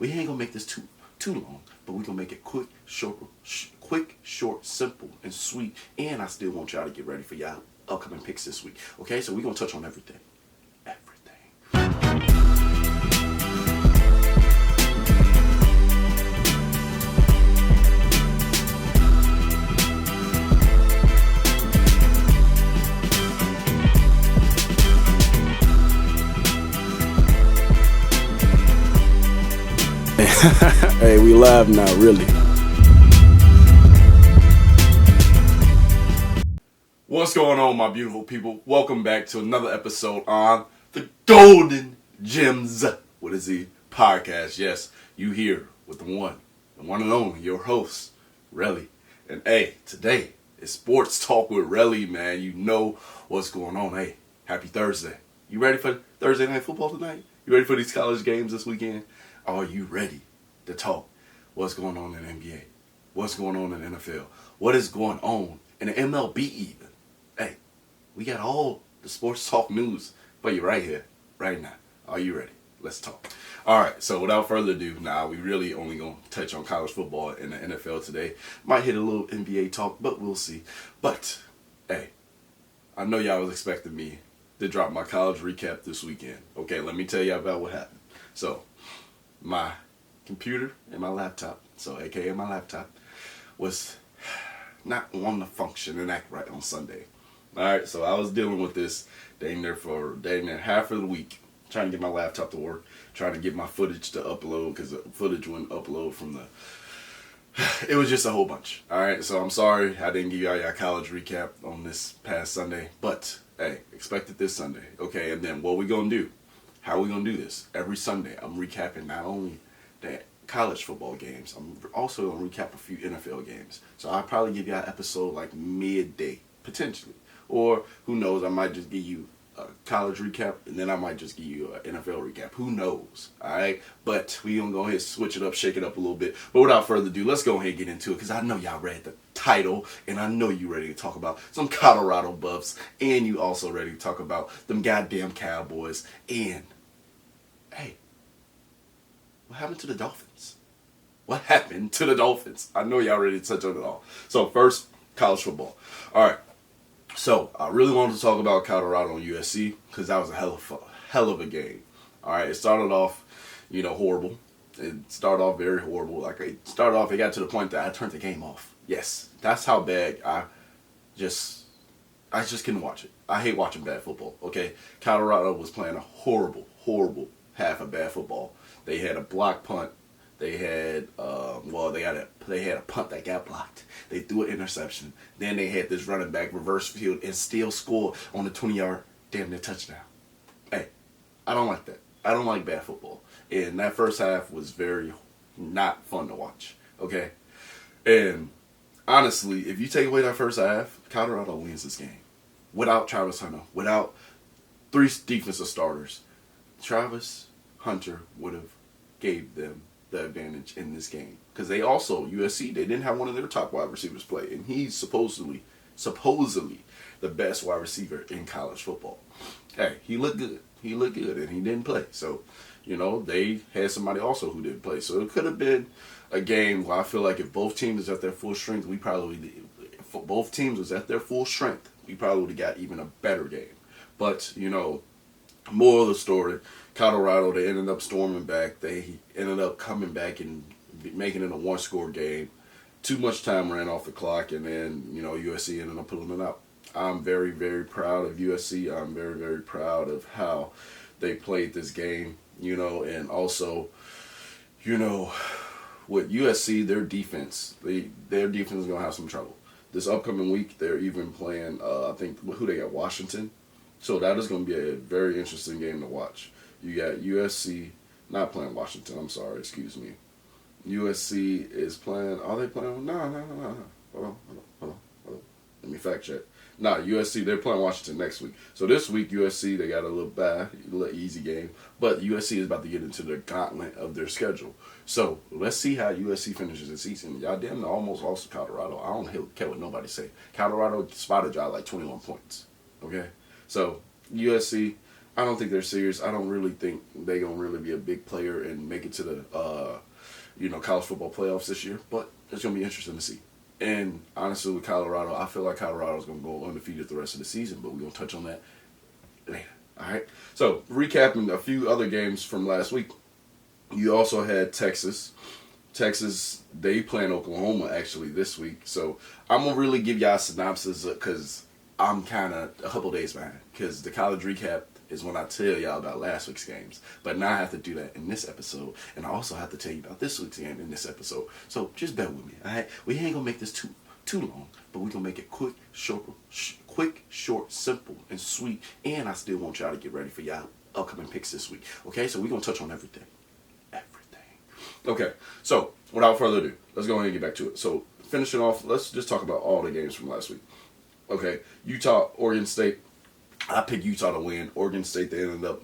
We ain't gonna make this too long, but we're gonna make it quick, short, simple, and sweet. And I still want y'all to get ready for y'all upcoming picks this week. Okay, so we're gonna touch on everything. Hey, we live now, really. What's going on, my beautiful people? Welcome back to another episode on the Golden Gems with a Z podcast. Yes, you here with the one and only, your host, Relly. And hey, today is Sports Talk with Relly, man. You know what's going on. Hey, happy Thursday. You ready for Thursday Night Football tonight? You ready for these college games this weekend? Are you ready to talk what's going on in the NBA? What's going on in the NFL? What is going on in the MLB even? Hey, we got all the sports talk news for you right here, right now. Are you ready? Let's talk. All right, so without further ado, we really only going to touch on college football and the NFL today. Might hit a little NBA talk, but we'll see. But, hey, I know y'all was expecting me to drop my college recap this weekend. Okay, let me tell y'all about what happened. So, my computer and my laptop, so aka my laptop, was not wanting to function and act right on Sunday. Alright, so I was dealing with this dang near half of the week, trying to get my laptop to work, trying to get my footage to upload, because the footage wouldn't upload from the... It was just a whole bunch. Alright, so I'm sorry I didn't give y'all college recap on this past Sunday, but hey, expect it this Sunday. Okay, and then what we gonna do? How are we going to do this? Every Sunday, I'm recapping not only the college football games, I'm also going to recap a few NFL games. So I'll probably give you an episode like midday, potentially. Or, who knows, I might just give you a college recap, and then I might just give you an NFL recap. Who knows? Alright? But we going to go ahead and switch it up, shake it up a little bit. But without further ado, let's go ahead and get into it, because I know y'all read the title, and I know you ready to talk about some Colorado Buffs, and you also ready to talk about them goddamn Cowboys, and hey, what happened to the Dolphins? What happened to the Dolphins? I know y'all ready to touch on it all. So first, college football. All right. So I really wanted to talk about Colorado and USC because that was a hell of a game. All right. It started off, horrible. It started off very horrible. It got to the point that I turned the game off. Yes, that's how bad I just couldn't watch it. I hate watching bad football. Okay, Colorado was playing a horrible half of bad football. They had a block punt. They had they had a punt that got blocked. They threw an interception. Then they had this running back reverse field and still score on the 20-yard damn near touchdown. Hey, I don't like that. I don't like bad football. And that first half was very not fun to watch. Okay, and honestly, if you take away that first half, Colorado wins this game without Travis Hunter, without 3 defensive starters. Travis Hunter would have gave them the advantage in this game. Because they also, USC, they didn't have one of their top wide receivers play. And he's supposedly the best wide receiver in college football. Hey, he looked good. He looked good and he didn't play. So, they had somebody also who didn't play. So it could have been a game where I feel like if both teams was at their full strength, we probably would have got even a better game. But, moral of the story, Colorado, they ended up storming back. They ended up coming back and making it a 1-score game. Too much time ran off the clock, and then, USC ended up pulling it out. I'm very, very proud of USC. I'm very, very proud of how they played this game, and also, with USC, their defense is going to have some trouble. This upcoming week, they're even playing, I think, who they got, Washington. So that is going to be a very interesting game to watch. You got USC, not playing Washington, I'm sorry, excuse me. USC is playing, are they playing? No. Hold on. Let me fact check. USC, they're playing Washington next week. So this week, USC, they got a little easy game. But USC is about to get into the gauntlet of their schedule. So let's see how USC finishes the season. Y'all damn near almost lost to Colorado. I don't care what nobody say. Colorado spotted y'all like 21 points. Okay? So USC, I don't think they're serious. I don't really think they're going to really be a big player and make it to the, college football playoffs this year. But it's going to be interesting to see. And honestly, with Colorado, I feel like Colorado's going to go undefeated the rest of the season. But we're going to touch on that later. All right? So, recapping a few other games from last week. You also had Texas. Texas, they playing Oklahoma actually this week. So I'm going to really give y'all a synopsis because I'm kind of a couple days behind. Because the college recap is when I tell y'all about last week's games. But now I have to do that in this episode. And I also have to tell you about this week's game in this episode. So just bear with me, all right? We ain't going to make this too long. But we're going to make it quick, short, simple, and sweet. And I still want y'all to get ready for y'all upcoming picks this week. Okay? So we're going to touch on everything. Okay, so without further ado, let's go ahead and get back to it. So finishing off, let's just talk about all the games from last week. Okay, Utah, Oregon State. I picked Utah to win. Oregon State, they ended up,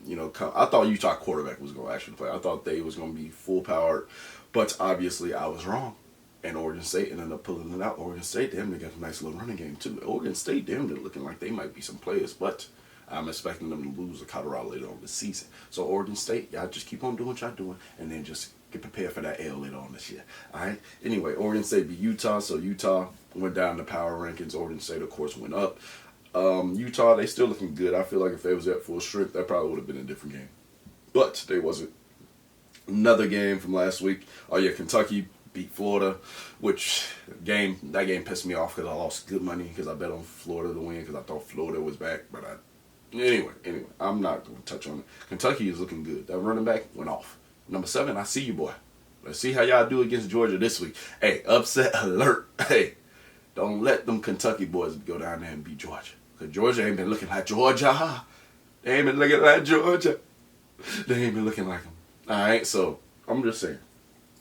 I thought Utah quarterback was going to actually play. I thought they was going to be full powered, but obviously I was wrong. And Oregon State ended up pulling it out. Oregon State, they got a nice little running game too. Oregon State, they're looking like they might be some players, but I'm expecting them to lose to Colorado later on this season. So Oregon State, y'all just keep on doing what y'all doing, and then just get prepared for that L later on this year. All right? Anyway, Oregon State beat Utah, so Utah went down the power rankings. Oregon State, of course, went up. Utah, they still looking good. I feel like if they was at full strength, that probably would have been a different game. But they wasn't. Another game from last week. Oh, yeah, Kentucky beat Florida, which that game pissed me off because I lost good money because I bet on Florida to win because I thought Florida was back, but Anyway, I'm not going to touch on it. Kentucky is looking good. That running back went off. Number 7, I see you, boy. Let's see how y'all do against Georgia this week. Hey, upset alert. Hey, don't let them Kentucky boys go down there and beat Georgia. Because Georgia ain't been looking like Georgia. They ain't been looking like Georgia. They ain't been looking like them. All right, so I'm just saying.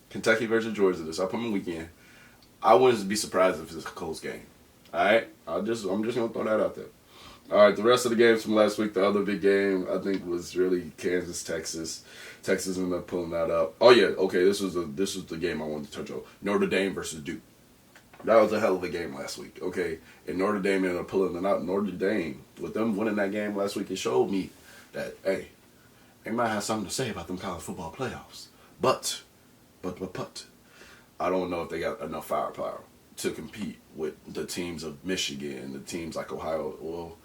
Kentucky versus Georgia this upcoming weekend. I wouldn't be surprised if it's a close game. All right? I'm just going to throw that out there. All right, the rest of the games from last week, the other big game, I think, was really Kansas, Texas. Texas ended up pulling that up. Oh, yeah, okay, this was the game I wanted to touch on. Notre Dame versus Duke. That was a hell of a game last week, okay? And Notre Dame ended up pulling it out. Notre Dame, with them winning that game last week, it showed me that, hey, they might have something to say about them college football playoffs. But, I don't know if they got enough firepower to compete with the teams of Michigan, the teams like Ohio. Well,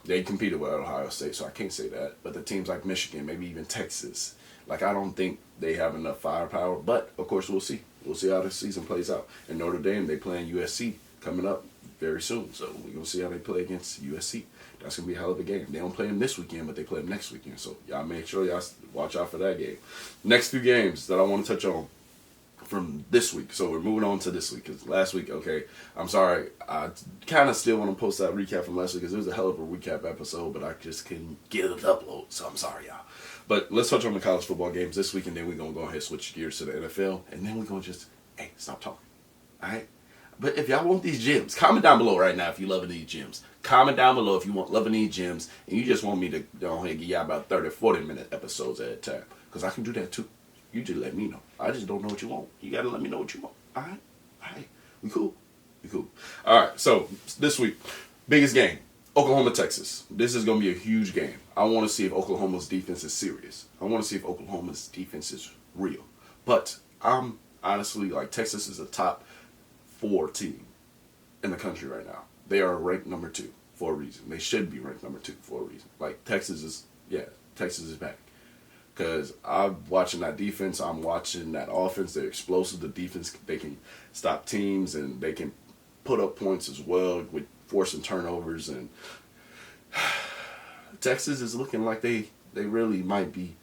they competed with Ohio State, so I can't say that. But the teams like Michigan, maybe even Texas, I don't think they have enough firepower. But, of course, we'll see. We'll see how the season plays out. And Notre Dame, they playing USC coming up very soon. So we're going to see how they play against USC. That's going to be a hell of a game. They don't play them this weekend, but they play them next weekend. So y'all make sure y'all watch out for that game. Next few games that I want to touch on from this week. So we're moving on to this week because last week, okay, I'm sorry. I kind of still want to post that recap from last week because it was a hell of a recap episode, but I just couldn't get it uploaded. So I'm sorry, y'all. But let's touch on the college football games this week, and then we're going to go ahead and switch gears to the NFL, and then we're going to just, hey, stop talking. All right? But if y'all want these gems, comment down below right now if you're loving these gems. Comment down below if you want loving these gems, and you just want me to go ahead and give y'all about 30, 40-minute episodes at a time. Because I can do that too. You just let me know. I just don't know what you want. You got to let me know what you want. All right? All right. We cool? We cool. All right. So, this week, biggest game. Oklahoma, Texas. This is going to be a huge game. I want to see if Oklahoma's defense is serious. I want to see if Oklahoma's defense is real. But I'm honestly, Texas is a top 4 team in the country right now. They are ranked number 2 for a reason. They should be ranked number 2 for a reason. Texas is back. Because I'm watching that defense. I'm watching that offense. They're explosive. The defense, they can stop teams, and they can put up points as well with forcing turnovers. And Texas is looking like they really might be,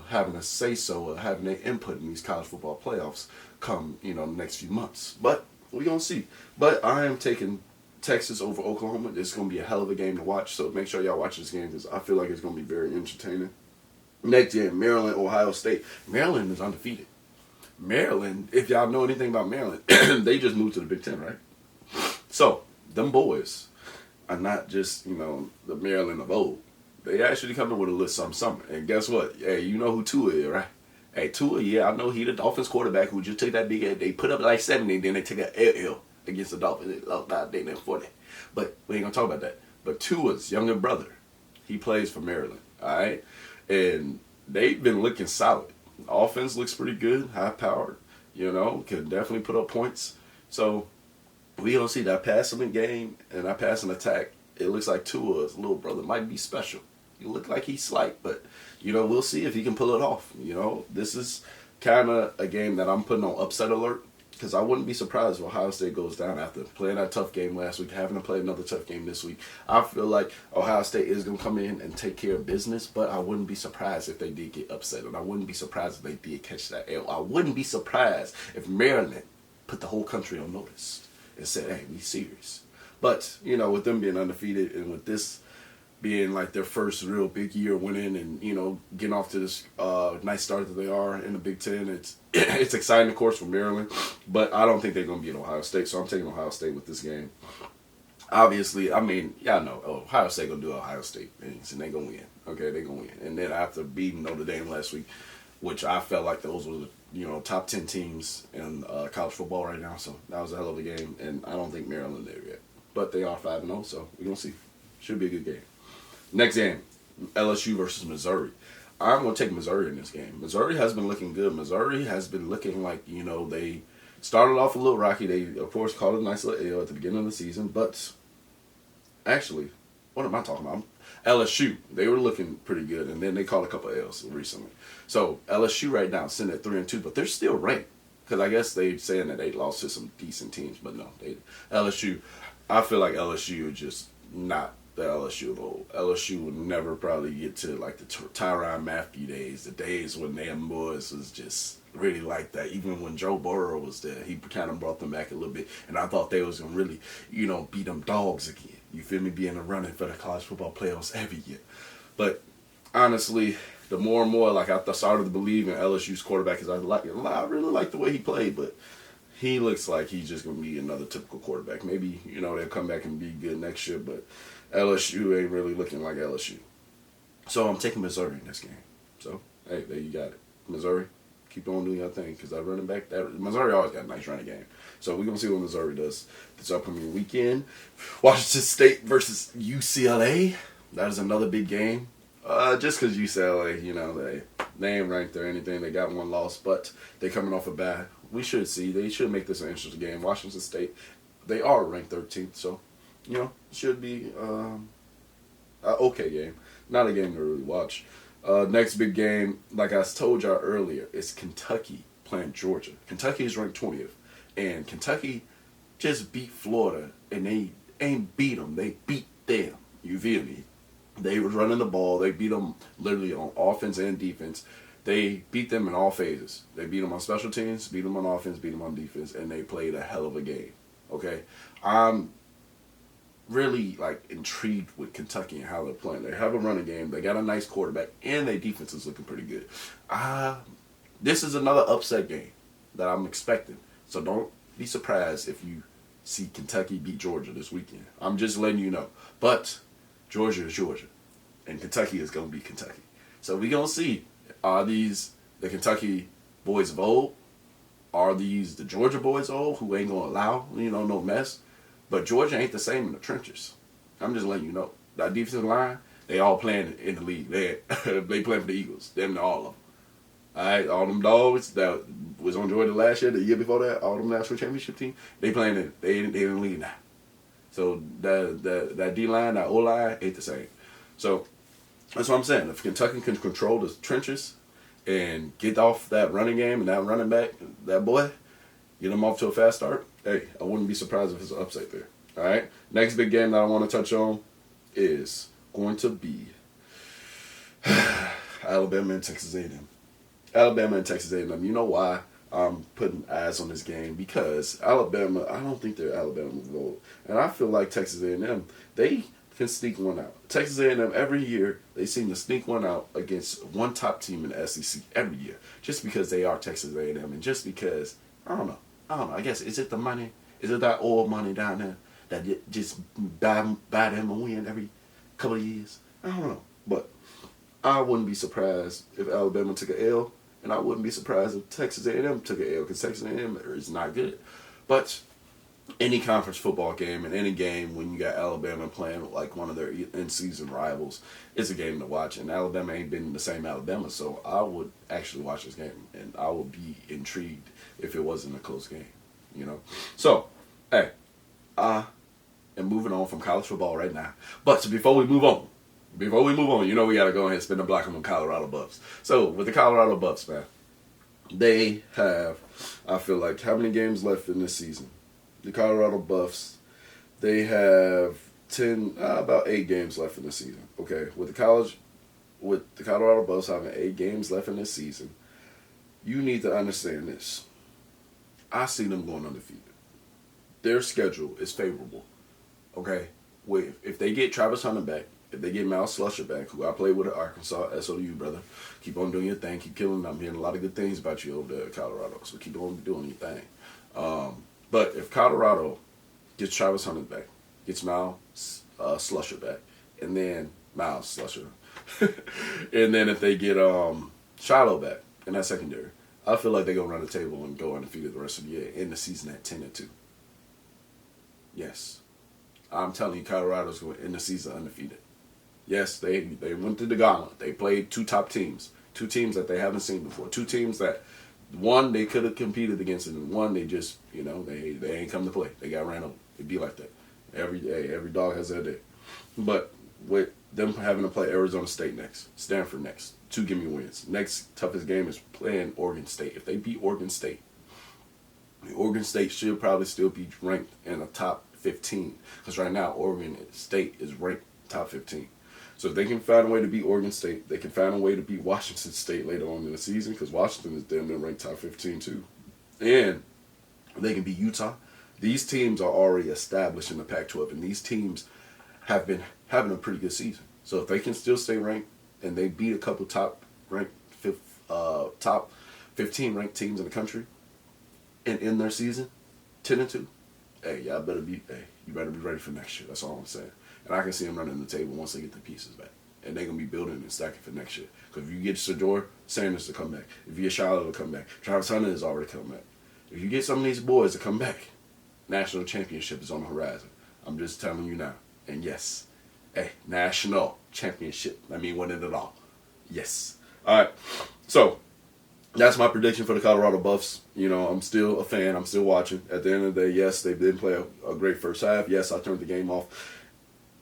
having a say-so or having an input in these college football playoffs come, the next few months. But we're going to see. But I am taking Texas over Oklahoma. It's going to be a hell of a game to watch. So make sure y'all watch this game because I feel like it's going to be very entertaining. Next game, Maryland, Ohio State. Maryland is undefeated. Maryland, if y'all know anything about Maryland, they just moved to the Big Ten, right? So, them boys are not just, the Maryland of old. They actually coming with a little something. And guess what? Hey, you know who Tua is, right? Hey, Tua, yeah, I know he the Dolphins quarterback who just took that big head. They put up 70, then they took an L against the Dolphins. They lost out, they 40. But we ain't going to talk about that. But Tua's younger brother, he plays for Maryland. All right, and they've been looking solid. Offense looks pretty good, high powered. Can definitely put up points. So we don't see that passing game and that passing attack. It looks like Tua's little brother might be special. He look like he's slight, but we'll see if he can pull it off. This is kind of a game that I'm putting on upset alert because I wouldn't be surprised if Ohio State goes down after playing that tough game last week, having to play another tough game this week. I feel like Ohio State is going to come in and take care of business, but I wouldn't be surprised if they did get upset, and I wouldn't be surprised if they did catch that L. I wouldn't be surprised if Maryland put the whole country on notice and said, hey, we serious. But, with them being undefeated and with this being like their first real big year winning and, getting off to this nice start that they are in the Big Ten, it's exciting, of course, for Maryland. But I don't think they're going to beat Ohio State, so I'm taking Ohio State with this game. Obviously, I mean, y'all know Ohio State going to do Ohio State things, and they're going to win. Okay, they're going to win. And then after beating Notre Dame last week, which I felt like those were top 10 teams in college football right now, so that was a hell of a game, and I don't think Maryland there yet. But they are 5-0, so we're going to see. Should be a good game. Next game, LSU versus Missouri. I'm going to take Missouri in this game. Missouri has been looking good. Missouri has been looking like, they started off a little rocky. They, of course, caught a nice little L at the beginning of the season. But, actually, what am I talking about? LSU, they were looking pretty good, and then they caught a couple L's recently. So, LSU right now is sitting at 3-2, but they're still ranked. Because I guess they're saying that they lost to some decent teams, but no. LSU, I feel like LSU is just not the LSU of old. LSU would never probably get to like the Tyrann Mathieu days, the days when them boys was just really like that. Even when Joe Burrow was there, he kind of brought them back a little bit, and I thought they was gonna really, beat them dogs again. You feel me? Be in the running for the college football playoffs every year. But honestly, the more and more, like I started to believe in LSU's quarterback, because I really like the way he played, but he looks like he's just gonna be another typical quarterback. Maybe they'll come back and be good next year, but LSU ain't really looking like LSU. So I'm taking Missouri in this game. So, hey, there you got it. Missouri, keep on doing your thing because that running back, Missouri always got a nice running game. So we're going to see what Missouri does this upcoming weekend. Washington State versus UCLA. That is another big game. Just because UCLA, they ain't ranked or anything. They got one loss, but they coming off a bye. We should see. They should make this an interesting game. Washington State, they are ranked 13th, so should be an okay game. Not a game to really watch. Next big game, like I told y'all earlier, is Kentucky playing Georgia. Kentucky is ranked 20th. And Kentucky just beat Florida, and they ain't beat them. They beat them. You feel me? They was running the ball. They beat them literally on offense and defense. They beat them in all phases. They beat them on special teams, beat them on offense, beat them on defense, and they played a hell of a game. Okay? I'm really intrigued with Kentucky and how they're playing. They have a running game. They got a nice quarterback, and their defense is looking pretty good. This is another upset game that I'm expecting. So don't be surprised if you see Kentucky beat Georgia this weekend. I'm just letting you know. But Georgia is Georgia, and Kentucky is going to be Kentucky. So we're going to see, are these the Kentucky boys of old? Are these the Georgia boys of old who ain't going to allow, no mess? But Georgia ain't the same in the trenches. I'm just letting you know. That defensive line, they all playing in the league. They playing for the Eagles. Them and all of them. All right, all them dogs that was on Georgia last year, the year before that, all them national championship team, they playing in. They in the league now. So that D line, that O line ain't the same. So that's what I'm saying. If Kentucky can control the trenches and get off that running game and that running back, that boy, get them off to a fast start, hey, I wouldn't be surprised if it's an upset there. All right? Next big game that I want to touch on is going to be Alabama and Texas A&M. Alabama and Texas A&M. You know why I'm putting eyes on this game? Because Alabama, I don't think they're Alabama gold. And I feel like Texas A&M, they can sneak one out. Texas A&M, every year, they seem to sneak one out against one top team in the SEC every year. Just because they are Texas A&M and just because, I don't know. I guess, is it the money? Is it that oil money down there that just buy them a win every couple of years? I don't know. But I wouldn't be surprised if Alabama took an L, and I wouldn't be surprised if Texas A&M took an L, because Texas A&M is not good. But any conference football game and any game when you got Alabama playing like one of their in-season rivals, it's a game to watch. And Alabama ain't been the same Alabama, so I would actually watch this game, and I would be intrigued if it wasn't a close game, you know. So, hey, I am moving on from college football right now. But before we move on, you know we got to go ahead and spin the block on the Colorado Buffs. So, with the Colorado Buffs, man, they have, I feel like, how many games left in this season? The Colorado Buffs, they have about 8 games left in the season. Okay, with the Colorado Buffs having 8 games left in this season, you need to understand this. I see them going undefeated. Their schedule is favorable. Okay, if they get Travis Hunter back, if they get Miles Slusher back, who I played with at Arkansas, SOU, brother, keep on doing your thing, keep killing them. I'm hearing a lot of good things about you over there at Colorado, so keep on doing your thing. But if Colorado gets Travis Hunter back, gets Miles Slusher back, and then Miles Slusher, and then if they get Shiloh back in that secondary, I feel like they're going to run the table and go undefeated the rest of the year, end the season at 10-2. Yes. I'm telling you, Colorado's going to end the season undefeated. Yes, they went to the gauntlet. They played 2 top teams, 2 teams that they haven't seen before, 2 teams that, one, they could have competed against, and one, they just, you know, they ain't come to play. They got ran over. It'd be like that. Every day, every dog has their day. But with them having to play Arizona State next, Stanford next, 2 gimme wins. Next toughest game is playing Oregon State. If they beat Oregon State should probably still be ranked in the top 15. Because right now, Oregon State is ranked top 15. So if they can find a way to beat Oregon State, they can find a way to beat Washington State later on in the season, because Washington is damn near ranked top 15 too. And they can beat Utah. These teams are already established in the Pac-12, and these teams have been having a pretty good season. So if they can still stay ranked and they beat a couple top 15 ranked teams in the country and end their season 10-2, you better be ready for next year. That's all I'm saying. And I can see them running the table once they get the pieces back. And they're going to be building and stacking for next year. Because if you get Shedeur Sanders to come back, if you get Shiloh to come back, Travis Hunter has already come back. If you get some of these boys to come back, national championship is on the horizon. I'm just telling you now. And yes, national championship. I mean, winning it all. Yes. All right. So, that's my prediction for the Colorado Buffs. You know, I'm still a fan. I'm still watching. At the end of the day, yes, they didn't play a great first half. Yes, I turned the game off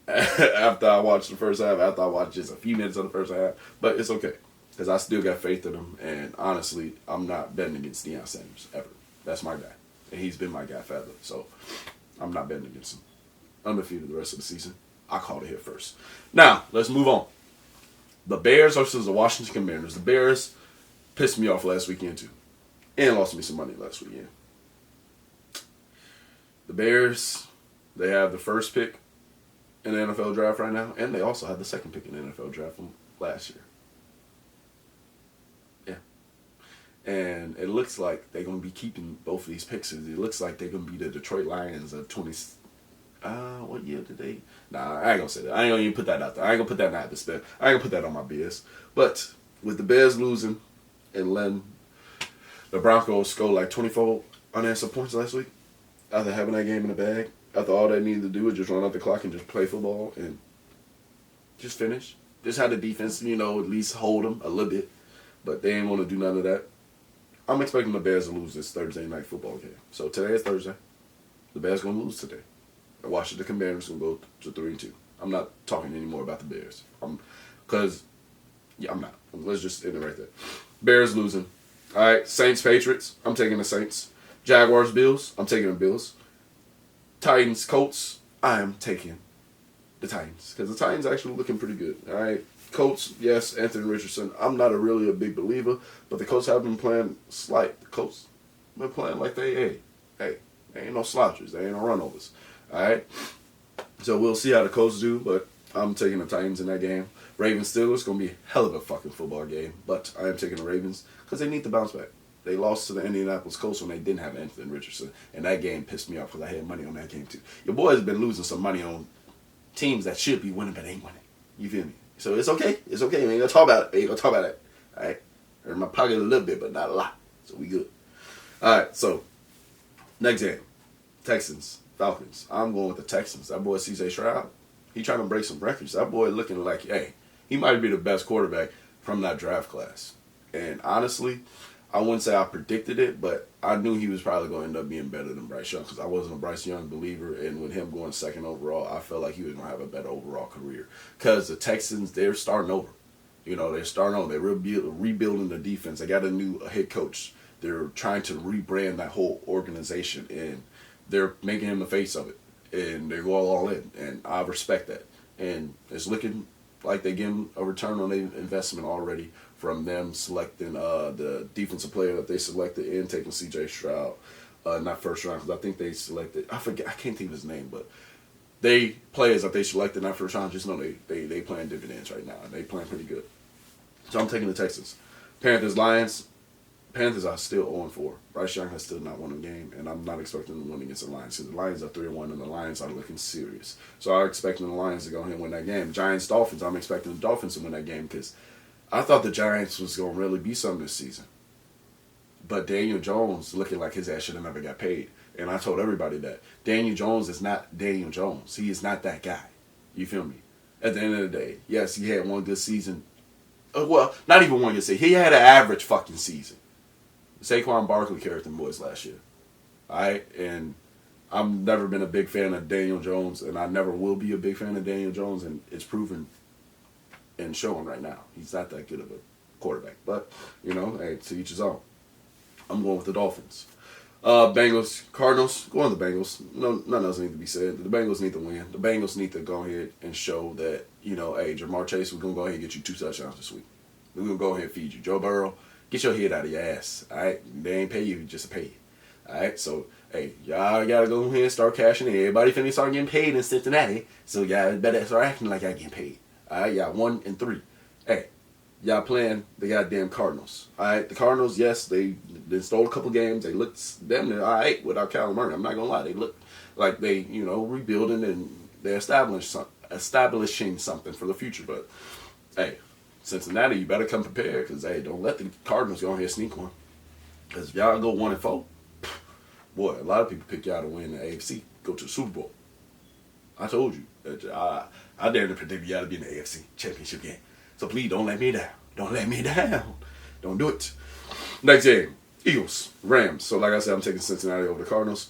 after I watched the first half, after I watched just a few minutes of the first half. But it's okay, because I still got faith in them. And honestly, I'm not betting against Deion Sanders, ever. That's my guy. And he's been my guy forever. So I'm not betting against him. Undefeated the rest of the season. I called it here first. Now, let's move on. The Bears versus the Washington Commanders. The Bears pissed me off last weekend too, and lost me some money last weekend. The Bears, they have the first pick in the NFL draft right now, and they also have the second pick in the NFL draft from last year. Yeah. And it looks like they're going to be keeping both of these picks. It looks like they're going to be the Detroit Lions of 20... what year did they... Nah, I ain't going to say that. I ain't going to even put that out there. I ain't going to put that in the atmosphere. I ain't going to put that on my BS. But with the Bears losing and letting the Broncos score like 24 unanswered points last week, after having that game in the bag, after all they needed to do was just run out the clock and just play football and just finish. Just have the defense, you know, at least hold them a little bit. But they ain't want to do none of that. I'm expecting the Bears to lose this Thursday night football game. So today is Thursday. The Bears going to lose today. And Washington Commanders going to go to 3-2. I'm not talking anymore about the Bears. I'm not. Let's just end it right there. Bears losing. All right, Saints, Patriots. I'm taking the Saints. Jaguars, Bills. I'm taking the Bills. Titans, Colts. I am taking the Titans. Because the Titans actually looking pretty good. All right. Colts, yes, Anthony Richardson. I'm not really a big believer, but the Colts have been playing slight. The Colts been playing like they ain't no slouches. They ain't no runovers. All right. So we'll see how the Colts do, but I'm taking the Titans in that game. Ravens Steelers going to be a hell of a fucking football game, but I am taking the Ravens because they need to bounce back. They lost to the Indianapolis Colts when they didn't have Anthony Richardson, and that game pissed me off because I had money on that game too. Your boy has been losing some money on teams that should be winning but ain't winning. You feel me? So it's okay. It's okay. We ain't gonna talk about it. All right. Hurt my pocket a little bit, but not a lot. So we good. All right. So next game, Texans, Falcons. I'm going with the Texans. That boy C.J. Stroud, he trying to break some records. That boy looking like, hey, he might be the best quarterback from that draft class. And honestly, I wouldn't say I predicted it, but I knew he was probably going to end up being better than Bryce Young because I wasn't a Bryce Young believer. And with him going second overall, I felt like he was going to have a better overall career because the Texans, they're starting over. They're starting over. They're rebuilding the defense. They got a new head coach. They're trying to rebrand that whole organization, and they're making him the face of it. And they're going all in, and I respect that. And it's looking like they're getting a return on their investment already from them selecting the defensive player that they selected and taking C.J. Stroud, not first round, because I think they selected, I can't think of his name, but players that they selected not first round, just know they playing dividends right now, and they playing pretty good. So I'm taking the Texans. Panthers, Lions. Panthers are still 0-4. Bryce Young has still not won a game, and I'm not expecting them to win against the Lions. So the Lions are 3-1, and the Lions are looking serious. So I'm expecting the Lions to go ahead and win that game. Giants, Dolphins. I'm expecting the Dolphins to win that game because I thought the Giants was going to really be something this season. But Daniel Jones looking like his ass should have never got paid. And I told everybody that. Daniel Jones is not Daniel Jones. He is not that guy. You feel me? At the end of the day, yes, he had one good season. Well, not even one good season. He had an average fucking season. Saquon Barkley carried them boys last year. Alright? And I've never been a big fan of Daniel Jones, and I never will be a big fan of Daniel Jones, and it's proven and showing right now. He's not that good of a quarterback. But, hey, to each his own. I'm going with the Dolphins. Bengals, Cardinals, go on the Bengals. No, nothing else needs to be said. The Bengals need to win. The Bengals need to go ahead and show that, hey, Jamar Chase, we're going to go ahead and get you 2 touchdowns this week. We're going to go ahead and feed you. Joe Burrow, get your head out of your ass. All right? They ain't pay you just to pay you. All right? So, hey, y'all got to go ahead and start cashing in. Everybody finna start getting paid in Cincinnati. So, y'all better start acting like y'all getting paid. All right? Y'all 1-3. Hey, y'all playing the goddamn Cardinals. All right? The Cardinals, yes, they stole a couple games. They looked damn near all right without Kyler Murray. I'm not going to lie. They look like they, rebuilding and they're establishing something for the future. But, hey, Cincinnati, you better come prepared because, hey, don't let the Cardinals go ahead and sneak one. Because if y'all go 1-4, boy, a lot of people pick y'all to win the AFC, go to the Super Bowl. I told you. I dare to predict y'all to be in the AFC Championship game. So please don't let me down. Don't let me down. Don't do it. Next game, Eagles, Rams. So like I said, I'm taking Cincinnati over the Cardinals.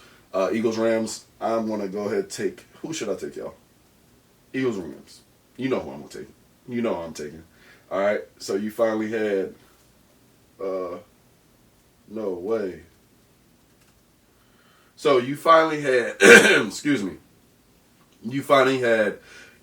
Eagles, Rams. I'm going to go ahead and take, who should I take, y'all? Eagles, Rams. You know who I'm going to take. You know who I'm taking. All right, so you finally had, no way. So you finally had, excuse me, you finally had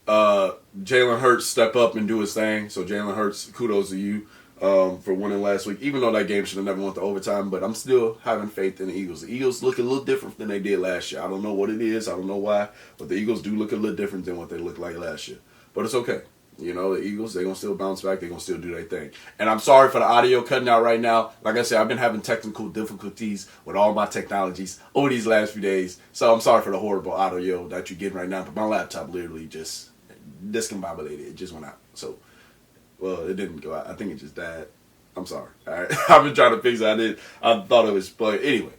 Jalen Hurts step up and do his thing. So Jalen Hurts, kudos to you for winning last week. Even though that game should have never went to overtime, but I'm still having faith in the Eagles. The Eagles look a little different than they did last year. I don't know what it is. I don't know why, but the Eagles do look a little different than what they looked like last year. But it's okay. The Eagles, they're going to still bounce back. They're going to still do their thing. And I'm sorry for the audio cutting out right now. Like I said, I've been having technical difficulties with all my technologies over these last few days. So I'm sorry for the horrible audio that you're getting right now. But my laptop literally just discombobulated. It just went out. So, well, it didn't go out. I think it just died. I'm sorry. All right. I've been trying to fix it. I thought it was, but anyway.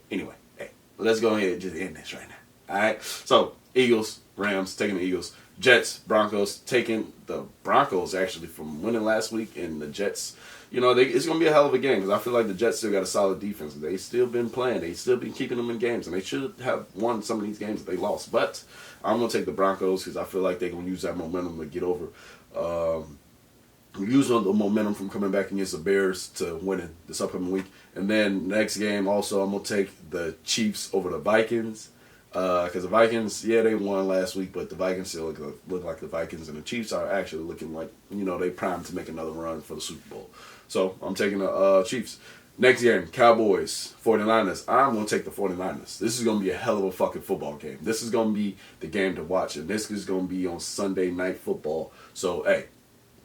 Hey, let's go ahead and just end this right now. All right. So, Eagles, Rams, taking the Eagles. Jets, Broncos, taking the Broncos actually from winning last week, and the Jets, it's going to be a hell of a game because I feel like the Jets still got a solid defense. They still been playing. They still been keeping them in games, and they should have won some of these games that they lost. But I'm going to take the Broncos because I feel like they're going to use that momentum to get over. Use the momentum from coming back against the Bears to winning this upcoming week. And then next game also I'm going to take the Chiefs over the Vikings. Because the Vikings, yeah, they won last week, but the Vikings still look like the Vikings, and the Chiefs are actually looking like, they primed to make another run for the Super Bowl. So I'm taking the Chiefs. Next game, Cowboys, 49ers. I'm going to take the 49ers. This is going to be a hell of a fucking football game. This is going to be the game to watch, and this is going to be on Sunday Night Football. So, hey,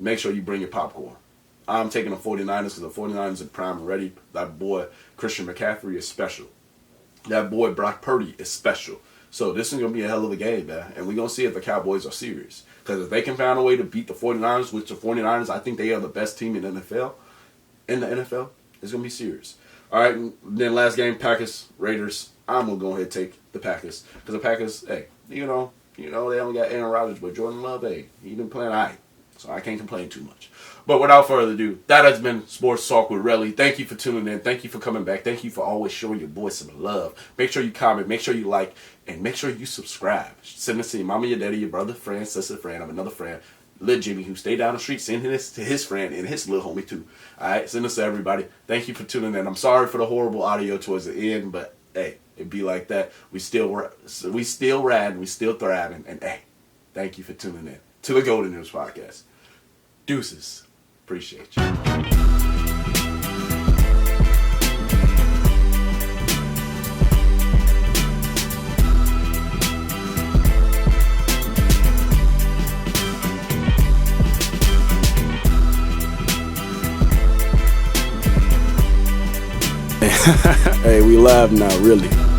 make sure you bring your popcorn. I'm taking the 49ers because the 49ers are prime and ready. That boy, Christian McCaffrey, is special. That boy, Brock Purdy, is special. So this is going to be a hell of a game, man. And we're going to see if the Cowboys are serious. Because if they can find a way to beat the 49ers, which the 49ers, I think they are the best team in the NFL, it's going to be serious. All right, and then last game, Packers, Raiders. I'm going to go ahead and take the Packers. Because the Packers, hey, you know, they only got Aaron Rodgers, but Jordan Love, hey, he been playing all right. So I can't complain too much. But without further ado, that has been Sports Talk with Relly. Thank you for tuning in. Thank you for coming back. Thank you for always showing your boy some love. Make sure you comment. Make sure you like. And make sure you subscribe. Cinnicinii, mama, your daddy, your brother, friend, sister, friend. I'm another friend. Lil Jimmy, who stayed down the street, send this to his friend and his little homie too. Alright, send this to everybody. Thank you for tuning in. I'm sorry for the horrible audio towards the end, but hey, it be like that. We still rad, we still thriving, and hey, thank you for tuning in to the Golden News Podcast. Deuces. Appreciate you. Hey, we live now, really.